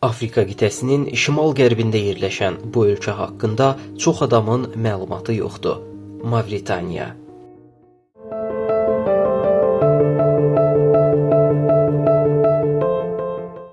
Afrika qitəsinin şimal-qərbində yerləşən bu ölkə haqqında çox adamın məlumatı yoxdur. Mavritaniya.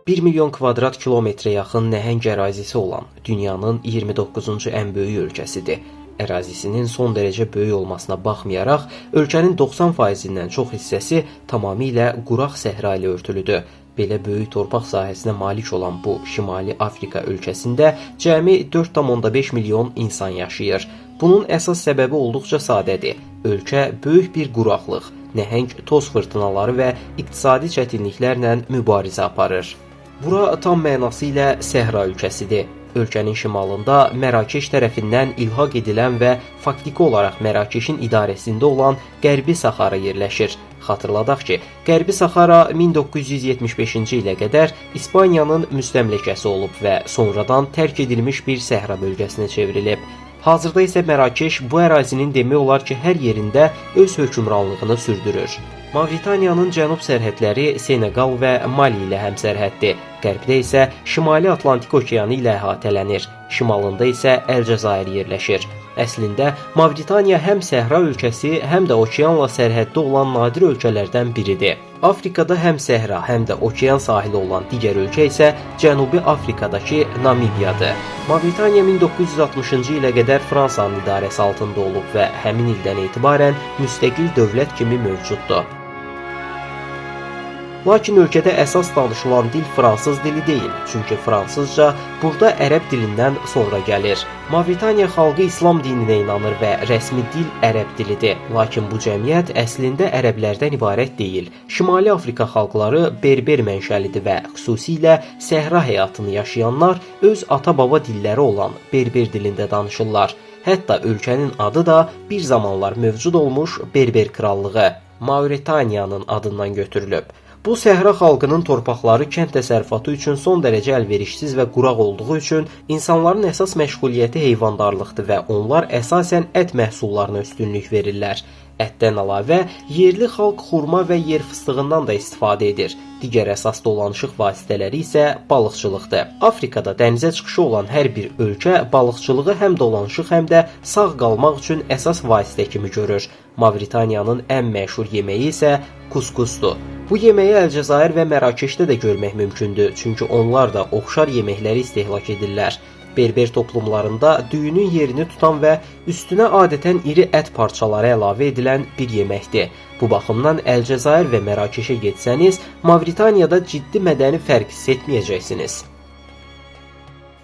1 milyon kvadrat kilometrə yaxın nəhəng ərazisi olan dünyanın 29-cu ən böyük ölkəsidir. Ərazisinin son dərəcə böyük olmasına baxmayaraq, ölkənin 90%-dən çox hissəsi tamamilə quraq səhra ilə örtülüdür. Belə böyük torpaq sahəsinə malik olan bu Şimali Afrika ölkəsində cəmi 4,5 milyon insan yaşayır. Bunun əsas səbəbi olduqca sadədir. Ölkə böyük bir quraqlıq, nəhəng toz fırtınaları və iqtisadi çətinliklərlə mübarizə aparır. Bura tam mənası ilə səhra ölkəsidir. Ölkənin şimalında Mərakeş tərəfindən ilhaq edilən və faktiki olaraq Mərakeşin idarəsində olan Qərbi Saxara yerləşir. Xatırladaq ki, Qərbi Saxara 1975-ci ilə qədər İspaniyanın müstəmləkəsi olub və sonradan tərk edilmiş bir səhra bölgəsinə çevrilib. Hazırda isə Mərakeş bu ərazinin demək olar ki, hər yerində öz hökmranlığını sürdürür. Mavritaniyanın cənub sərhədləri Senegal və Mali ilə həmsərhəddir. Qərbdə isə Şimali Atlantik okeanı ilə əhatələnir. Şimalında isə Əlcəzair yerləşir. Əslində, Mavritaniya həm səhra ölkəsi, həm də okeanla sərhəddə olan nadir ölkələrdən biridir. Afrikada həm səhra, həm də okean sahili olan digər ölkə isə Cənubi Afrikadakı Namibiyadır. Mavritaniya 1960-cı ilə qədər Fransanın idarəsi altında olub və həmin ildən etibarən müstəqil dövlət kimi mövcuddur. Lakin ölkədə əsas danışılan dil fransız dili deyil, çünki fransızca burada ərəb dilindən sonra gəlir. Mavritaniya xalqı İslam dininə inanır və rəsmi dil ərəb dilidir. Lakin bu cəmiyyət əslində ərəblərdən ibarət deyil. Şimali Afrika xalqları berber mənşəlidir və xüsusilə səhra həyatını yaşayanlar öz ata-baba dilləri olan berber dilində danışırlar. Hətta ölkənin adı da bir zamanlar mövcud olmuş Berber krallığı Mauritaniyanın adından götürülüb. Bu səhra xalqının torpaqları kənd təsərrüfatı üçün son dərəcə əlverişsiz və quraq olduğu üçün insanların əsas məşğuliyyəti heyvandarlıqdır və onlar əsasən ət məhsullarına üstünlük verirlər. Ətdən əlavə, yerli xalq xurma və yer fıstığından da istifadə edir. Digər əsas dolanışıq vasitələri isə balıqçılıqdır. Afrikada dənizə çıxışı olan hər bir ölkə balıqçılığı həm dolanışıq, həm də sağ qalmaq üçün əsas vasitə kimi görür. Mavritaniyanın ən məşhur yeməyi isə kuskusdur. Bu yeməyi Əlcəzair və Mərakeşdə də görmək mümkündür, çünki onlar da oxşar yeməkləri istehlak edirlər. Berber toplumlarında düyünün yerini tutan və üstünə adətən iri ət parçaları əlavə edilən bir yeməkdir. Bu baxımdan Əlcəzair və Mərakeşə getsəniz, Mavritaniyada ciddi mədəni fərq hiss etməyəcəksiniz.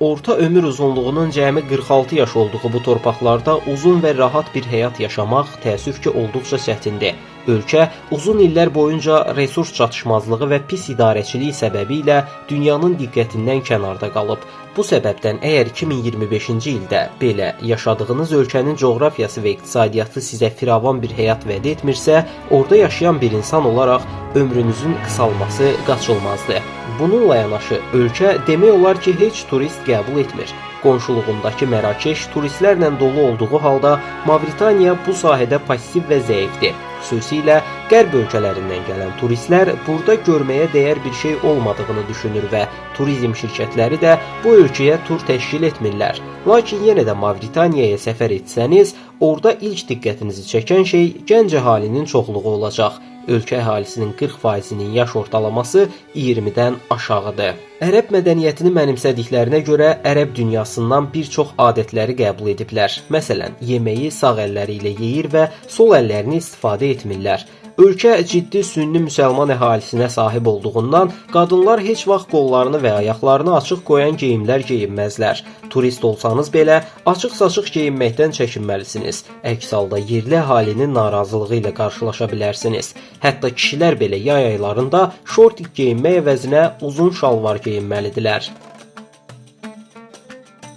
Orta ömür uzunluğunun cəmi 46 yaş olduğu bu torpaqlarda uzun və rahat bir həyat yaşamaq təəssüf ki, olduqca çətindir. Ölkə uzun illər boyunca resurs çatışmazlığı və pis idarəçilik səbəbilə dünyanın diqqətindən kənarda qalıb. Bu səbəbdən əgər 2025-ci ildə belə yaşadığınız ölkənin coğrafiyası və iqtisadiyyatı sizə firavan bir həyat vəd etmirsə, orada yaşayan bir insan olaraq ömrünüzün qısalması qaçılmazdır. Bununla yanaşı, ölkə demək olar ki, heç turist qəbul etmir. Qonşuluğundakı Mərakeş turistlərlə dolu olduğu halda Mavritaniya bu sahədə pasiv və zəifdir. Xüsusilə qərb ölkələrindən gələn turistlər burada görməyə dəyər bir şey olmadığını düşünür və turizm şirkətləri də bu ölkəyə tur təşkil etmirlər. Lakin yenə də Mavritaniyaya səfər etsəniz, orada ilk diqqətinizi çəkən şey gənc əhalinin çoxluğu olacaq. Ölkə əhalisinin 40%-nin yaş ortalaması 20-dən aşağıdır. Ərəb mədəniyyətini mənimsədiklərinə görə ərəb dünyasından bir çox adətləri qəbul ediblər. Məsələn, yeməyi sağ əlləri ilə yeyir və sol əllərini istifadə etmirlər. Ölkə ciddi sünni müsəlman əhalisinə sahib olduğundan qadınlar heç vaxt qollarını və ayaqlarını açıq qoyan geyimlər geyinməzlər. Turist olsanız belə açıq-saçıq geyinməkdən çəkinməlisiniz. Əks halda yerli əhalinin narazılığı ilə qarşılaşa bilərsiniz. Hətta kişilər belə yay aylarında şortik geyinmək əvəzinə uzun şalvar geyinməlidirlər.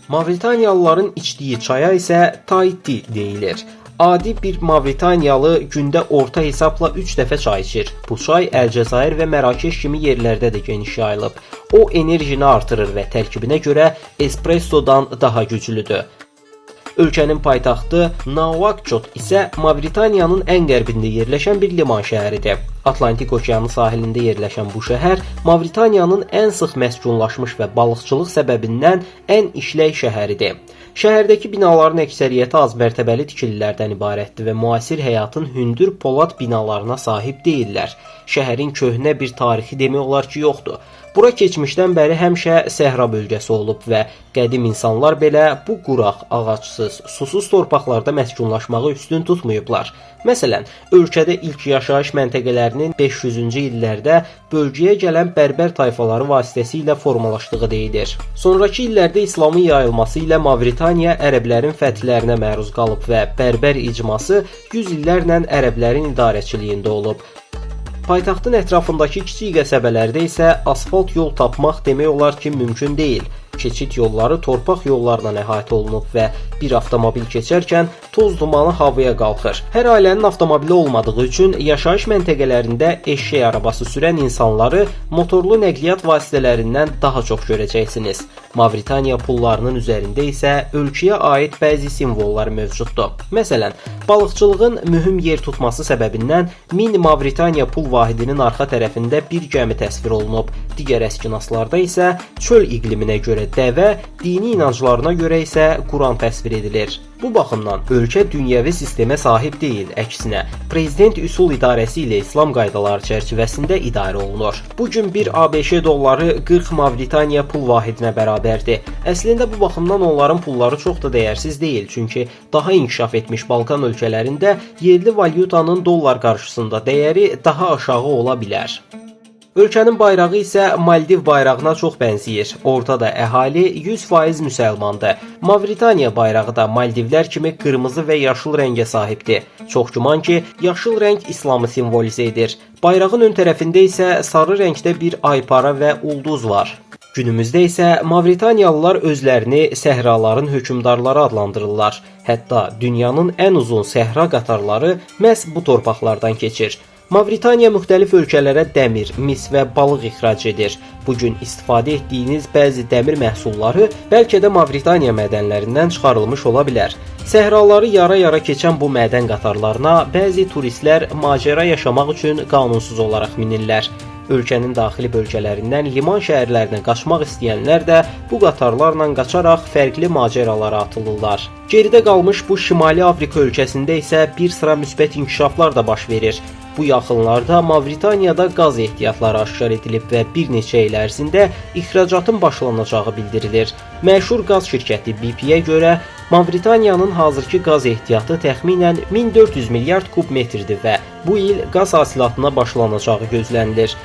Mavritaniyalıların içdiyi çaya isə Tahiti deyilir. Adi bir Mavritaniyalı gündə orta hesabla 3 dəfə çay içir. Bu çay Əlcəzair və Mərakeş kimi yerlərdə də geniş yayılıb. O enerjini artırır və tərkibinə görə espressodan daha güclüdür. Ölkənin paytaxtı Nouakchott isə Mavritaniyanın ən qərbində yerləşən bir liman şəhəridir. Atlantik okeanı sahilində yerləşən bu şəhər Mavritaniyanın ən sıx məskunlaşmış və balıqçılıq səbəbindən ən işlək şəhəridir. Şəhərdəki binaların əksəriyyəti azmərtəbəli tikililərdən ibarətdir və müasir həyatın hündür polad binalarına sahib deyillər. Şəhərin köhnə bir tarixi demək olar ki, yoxdur. Bura keçmişdən bəri həmişə səhra bölgəsi olub və qədim insanlar belə bu quraq, ağacsız, susuz torpaqlarda məskunlaşmağı üstün tutmayıblar. Məsələn, ölkədə ilk yaşayış məntəqələrinin 500-cü illərdə bölgəyə gələn bərbər tayfaları vasitəsilə formalaşdığı deyilir. Sonrakı illərdə İslamın yayılması ilə Mavritaniya ərəblərin fəthlərinə məruz qalıb və bərbər icması 100 illərlə ərəblərin idarəçiliyində olub. Paytaxtın ətrafındakı kiçik qəsəbələrdə isə asfalt yol tapmaq demək olar ki, mümkün deyil. Keçid yolları torpaq yollarla əhatə olunub və bir avtomobil keçərkən toz dumanı havaya qalxır. Hər ailənin avtomobili olmadığı üçün yaşayış məntəqələrində eşşək arabası sürən insanları motorlu nəqliyyat vasitələrindən daha çox görəcəksiniz. Mavritaniya pullarının üzərində isə ölkəyə aid bəzi simvollar mövcuddur. Məsələn, balıqçılığın mühüm yer tutması səbəbindən 1000 Mavritaniya pul vahidinin arxa tərəfində bir gəmi təsvir olunub. Digər əskinaslarda isə çöl iqliminə görə dəvə, dini inanclarına görə isə Quran təsvir edilir. Bu baxımdan ölkə dünyəvi sistemə sahib deyil, əksinə prezident üsul idarəsi ilə İslam qaydaları çərçivəsində idarə olunur. Bu gün bir ABŞ dolları 40 Mavritaniya pul vahidinə bərabərdir. Əslində bu baxımdan onların pulları çox da dəyərsiz deyil, çünki daha inkişaf etmiş Balkan ölkələrində yerli valyutanın dollar qarşısında dəyəri daha aşağı ola bilər. Ölkənin bayrağı isə Maldiv bayrağına çox bənzəyir. Ortada əhali 100% müsəlmandır. Mavritaniya bayrağı da Maldivlər kimi qırmızı və yaşıl rəngə sahibdir. Çox güman ki, yaşıl rəng İslamı simvolizə edir. Bayrağın ön tərəfində isə sarı rəngdə bir aypara və ulduz var. Günümüzdə isə Mavritaniyalılar özlərini səhraların hökmdarları adlandırırlar. Hətta dünyanın ən uzun səhra qatarları məhz bu torpaqlardan keçir. Mavritaniya müxtəlif ölkələrə dəmir, mis və balıq ixrac edir. Bugün istifadə etdiyiniz bəzi dəmir məhsulları bəlkə də Mavritaniya mədənlərindən çıxarılmış ola bilər. Səhraları yara-yara keçən bu mədən qatarlarına bəzi turistlər macəra yaşamaq üçün qanunsuz olaraq minirlər. Ölkənin daxili bölgələrindən liman şəhərlərinə qaçmaq istəyənlər də bu qatarlarla qaçaraq fərqli macəralara atılırlar. Geridə qalmış bu Şimali Afrika ölkəsində isə bir sıra müsbət inkişaflar da baş verir. Bu yaxınlarda Mavritaniyada qaz ehtiyatları aşkar edilib və bir neçə il ərzində ixracatın başlanacağı bildirilir. Məşhur qaz şirkəti BP-yə görə Mavritaniyanın hazırki qaz ehtiyatı təxminən 1400 milyard kub metrdir və bu il qaz hasilatına başlanacağı gözlənilir.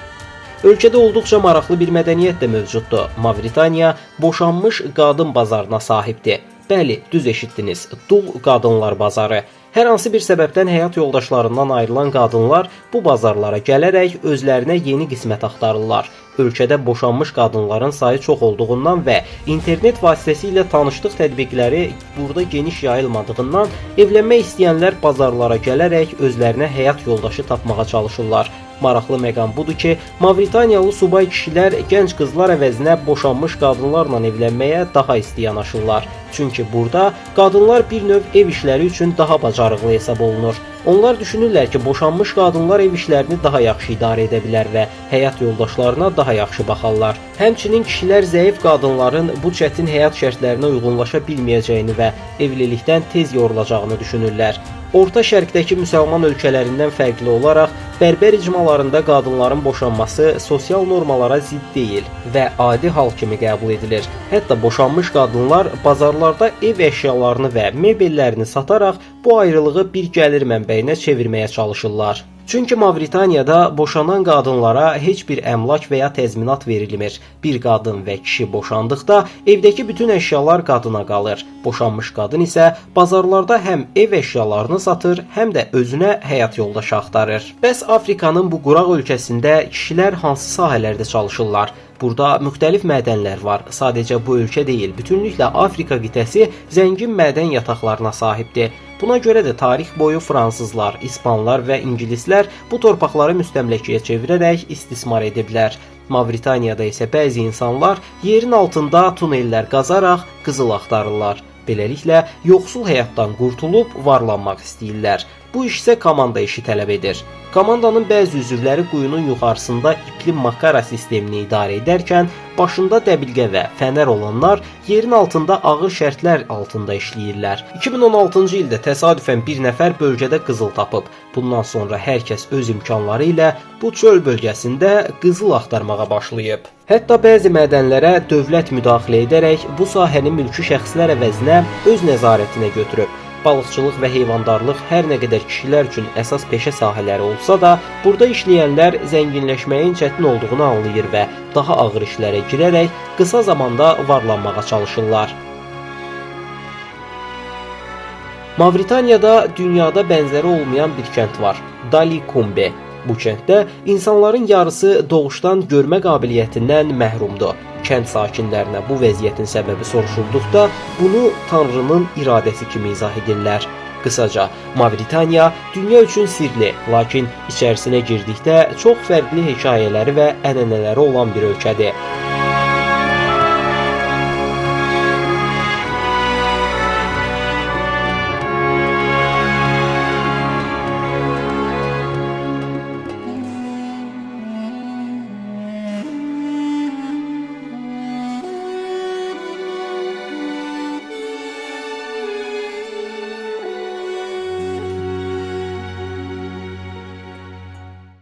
Ölkədə olduqca maraqlı bir mədəniyyət də mövcuddur. Mavritaniya boşanmış qadın bazarına sahibdir. Bəli, düz eşitdiniz, dul qadınlar bazarı. Hər hansı bir səbəbdən həyat yoldaşlarından ayrılan qadınlar bu bazarlara gələrək özlərinə yeni qismət axtarırlar. Ölkədə boşanmış qadınların sayı çox olduğundan və internet vasitəsilə tanışlıq tətbiqləri burada geniş yayılmadığından evlənmək istəyənlər bazarlara gələrək özlərinə həyat yoldaşı tapmağa çalışırlar. Maraqlı məqam budur ki, Mavritaniyalı subay kişilər gənc qızlar əvəzinə boşanmış qadınlarla evlənməyə daha isti yanaşırlar. Çünki burada qadınlar bir növ ev işləri üçün daha bacarıqlı hesab olunur. Onlar düşünürlər ki, boşanmış qadınlar ev işlərini daha yaxşı idarə edə bilər və həyat yoldaşlarına daha yaxşı baxarlar. Həmçinin kişilər zəif qadınların bu çətin həyat şərtlərinə uyğunlaşa bilməyəcəyini və evlilikdən tez yorulacağını düşünürlər. Orta Şərqdəki müsəlman ölkələrindən fərqli olaraq bərbər icmalarında qadınların boşanması sosial normalara zidd deyil və adi hal kimi qəbul edilir. Hətta boşanmış qadınlar bazarlarda ev əşyalarını və mebellərini sataraq bu ayrılığı bir gəlir mənbəyinə çevirməyə çalışırlar. Çünki Mavritaniyada boşanan qadınlara heç bir əmlak və ya təzminat verilmir. Bir qadın və kişi boşandıqda evdəki bütün əşyalar qadına qalır. Boşanmış qadın isə bazarlarda həm ev əşyalarını satır, həm də özünə həyat yoldaşı axtarır. Bəs Afrikanın bu quraq ölkəsində kişilər hansı sahələrdə çalışırlar? Burada müxtəlif mədənlər var. Sadəcə bu ölkə deyil, bütünlüklə Afrika qitəsi zəngin mədən yataqlarına sahibdir. Buna görə də tarix boyu fransızlar, ispanlar və ingilislər bu torpaqları müstəmləkəyə çevirərək istismar ediblər. Mavritaniyada isə bəzi insanlar yerin altında tunellər qazaraq qızıl axtarırlar. Beləliklə, yoxsul həyatdan qurtulub varlanmaq istəyirlər. Bu iş isə komanda işi tələb edir. Komandanın bəzi üzvləri quyunun yuxarısında ipli makara sistemini idarə edərkən, başında dəbilqə və fənər olanlar yerin altında ağır şərtlər altında işləyirlər. 2016-cı ildə təsadüfən bir nəfər bölgədə qızıl tapıb. Bundan sonra hər kəs öz imkanları ilə bu çöl bölgəsində qızıl axtarmağa başlayıb. Hətta bəzi mədənlərə dövlət müdaxilə edərək bu sahəni mülki şəxslər əvəzinə öz nəzarətinə götürüb. Balıqçılıq və heyvandarlıq hər nə qədər kişilər üçün əsas peşə sahələri olsa da, burada işləyənlər zənginləşməyin çətin olduğunu anlayır və daha ağır işlərə girərək qısa zamanda varlanmağa çalışırlar. Mavritaniyada dünyada bənzəri olmayan bir kənd var, Dalikumbe. Bu kənddə insanların yarısı doğuşdan görmə qabiliyyətindən məhrumdur. Kənd sakinlərinə bu vəziyyətin səbəbi soruşulduqda bunu Tanrının iradəsi kimi izah edirlər. Qısaca, Mavritaniya dünya üçün sirli, lakin içərisinə girdikdə çox fərqli hekayələri və ənənələri olan bir ölkədir.